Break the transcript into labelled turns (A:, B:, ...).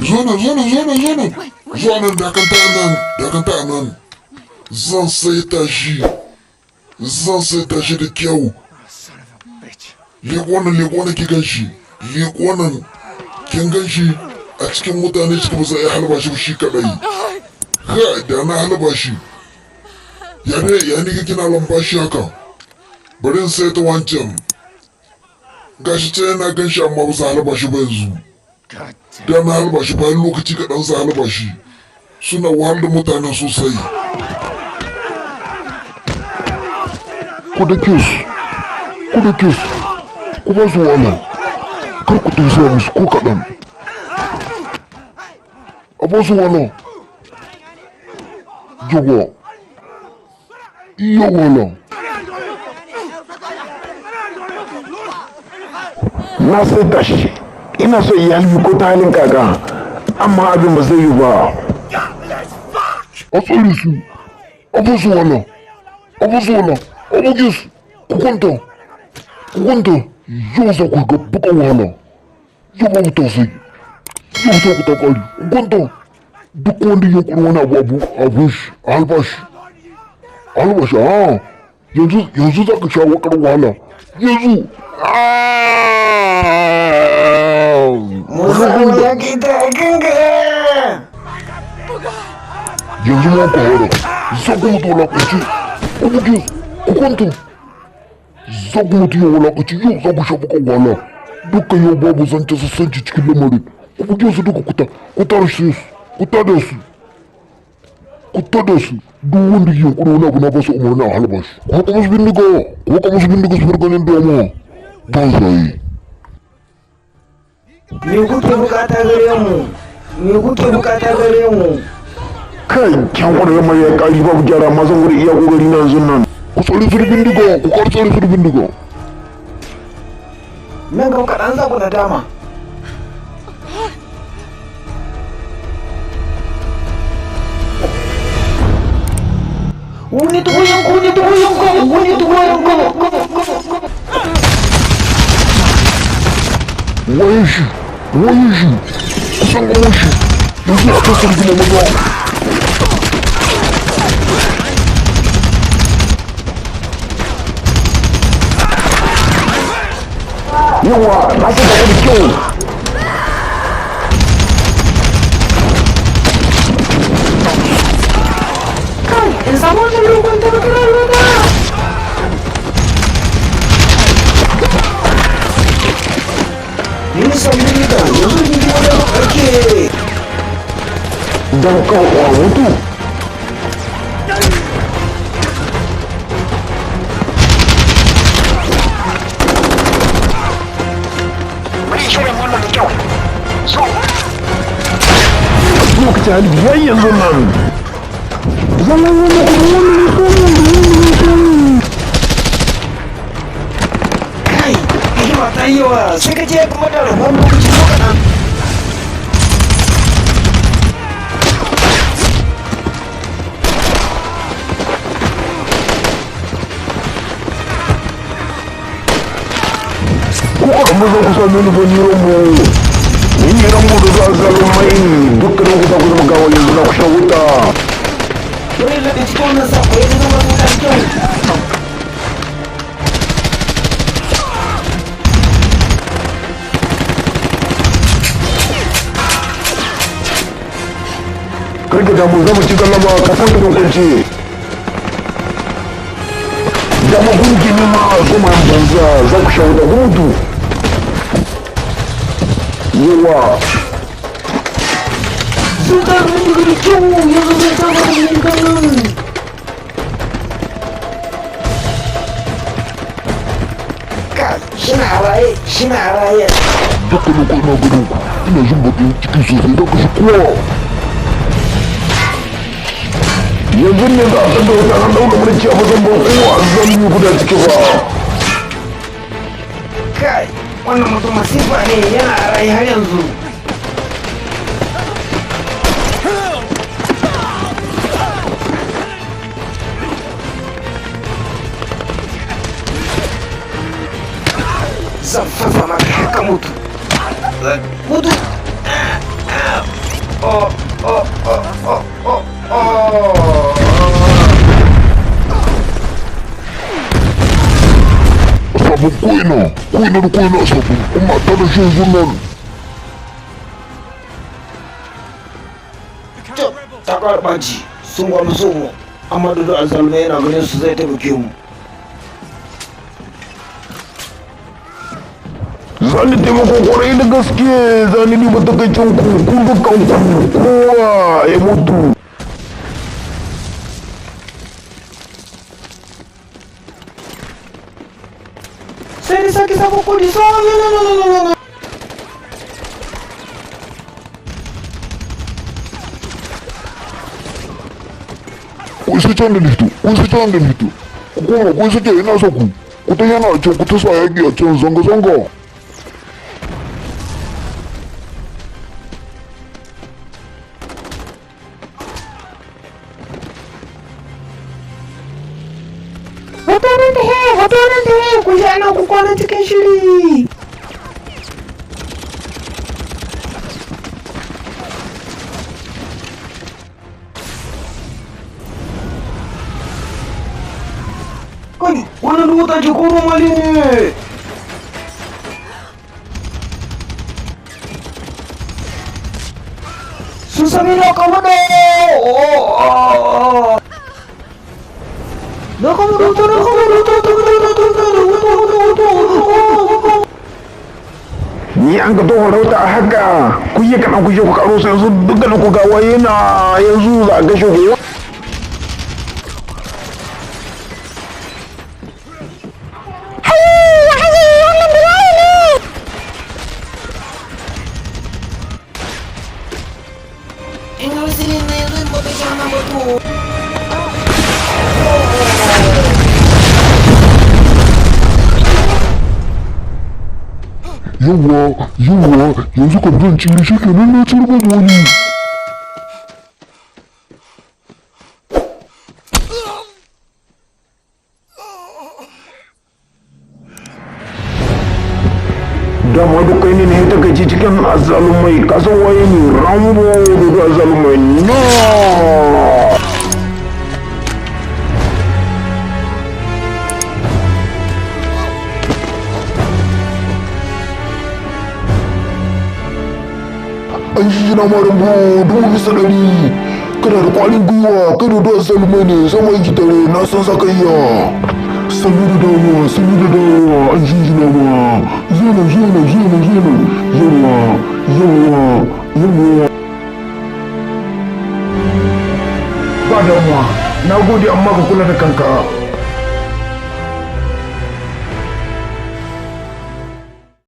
A: Zo nan dakanta nan. Zan saita shi da kyau. Leko nan ki gan shi. Leko nan kin gan shi a cikin mutane cikin ba za a yi halba shi shi kadai. Ha da na halba shi. Ya ne kina lambashi haka. Bari in saita wancan. Gashi ce yana gan shi amma ba za a halba shi ba yanzu. Da na halba shi bayan lokaci kaɗan za a halba shi. Suna wahal da mutanen sosai. Ku da kes, ku ba su wala. Kar ku tausaya musu ko kaɗan. A ba su wala. Yawa. Iya wala.
B: Na sai tashi. Ina so iyali ko ta halin kaka. Amma abin ba zai yi ba.
A: A tsare su. A ba su wala. A buge su. Ku kwanta. Yau za ku ga bukan wahala. Yau ba mu tausayi. Yau za ku ta kari. Ku kwanta. Duk wanda ya kuri wani abu shi. A halba shi. Yanzu za ka sha wakar wahala. Yanzu.
B: Musa kita kanka.
A: Yanzu ma ka hada. Za ku mutu wulaƙanci. Ku buge su. Ku kwanta. Za ku mutu yau wulaƙanci. Yau za ku sha bukan wahala. Dukkan yau babu zance sassanci cikin lamarin. Ku buge su duka ku tarshe su. Ku tada su. Duk wanda ke kuri wani abu na ba su umarni a halba shi. Ko ka musu bindiga su farganin dama. Ban zai.
B: Me kuke bukata gare mu? Kai, kyan kwanar mai ya kari babu gyara ma zan gudu iya kokari na yanzu nan.
A: Ku tsare su da bindiga, ku kar tsare su da bindiga.
B: Nan gaba kaɗan za ku na dama. Wani tukuyan ko.
A: Waye shi, kusan gawar shi, yanzu a kasar gina maza.
B: Yawa, na ta da kyau. Kai, in samu wani lokacin da kira ruwa. Nisan bindiga yanzu bindiga da ake. Don kawo mutu. Lokacin hali yayi yanzu nan. Kai, hikima ta yi yawa sai ka je kuma da rabon lokaci ko kaɗan.
A: Ko aka maza ku same ni ban yi ranmu. Mun yi ranmu da za a zalo mai dukkanin ku za ku zama gawa yanzu na ku sha wuta.
B: Wani da cikin wannan sako ya zama wuta kyau.
A: Karka damu zama ci galaba ka san kan kwance. Dama gungi ne ma zuma banza za ku sha wuta hudu. Yawa.
B: Sun ta rubu da kyau yanzu zai ta ba yin ganin. Shi na raye.
A: Dukkanin ku ina gudun ku ina jin baƙin ciki sosai don kashe kowa.
B: Yanzu ne za a tabbata wata an daura mulki a mazan ban kowa zan yi guda ciki ba. Kai, wannan mutum masifa ne yana a rai har yanzu. Zan fafa maka haka mutu. Mutu.
A: ko ina da ko ina a sabu kuma ta da shi yanzu nan.
C: Ta ƙara ɓaci sun gwamna so mu amma da azalmai yana ganin su zai taimake mu.
B: zani taimako kwarai da gaske zani ni matakaicin ku dukkan ku kowa ya mutu.
C: Sai da sake sako kudi so
A: Kun sai can da lifto, kun sai can da lifto. Ku koma kun sai ina so ku. Ku ta yana a can ku ta sa yaƙi a can zanga-zanga.
C: Hotonan da he ku sha na ku kwana cikin shiri. Kai, wannan wuta ce ko romali ne? Sun sami na kama da
B: ni an ka toho rauta a haka ku yi kana ku je ku karo sai yanzu dukkan ku ga waye na yanzu za a gashe ku.
A: Yawwa yanzu ka zan cire shi kenan na turba wani.
B: dama duk kai ne ta gaji cikin azalumai kasan waye ne rambo da azalumai na.
A: An shi na marin bu dubu bisa ɗari. Kana da ƙwarin gwiwa kai da azalumai ne zama yi tare na san sakayya. Sanu da dawowa an shi na ma. Zena yawa.
B: Ba damuwa na gode amma ka kula da kanka.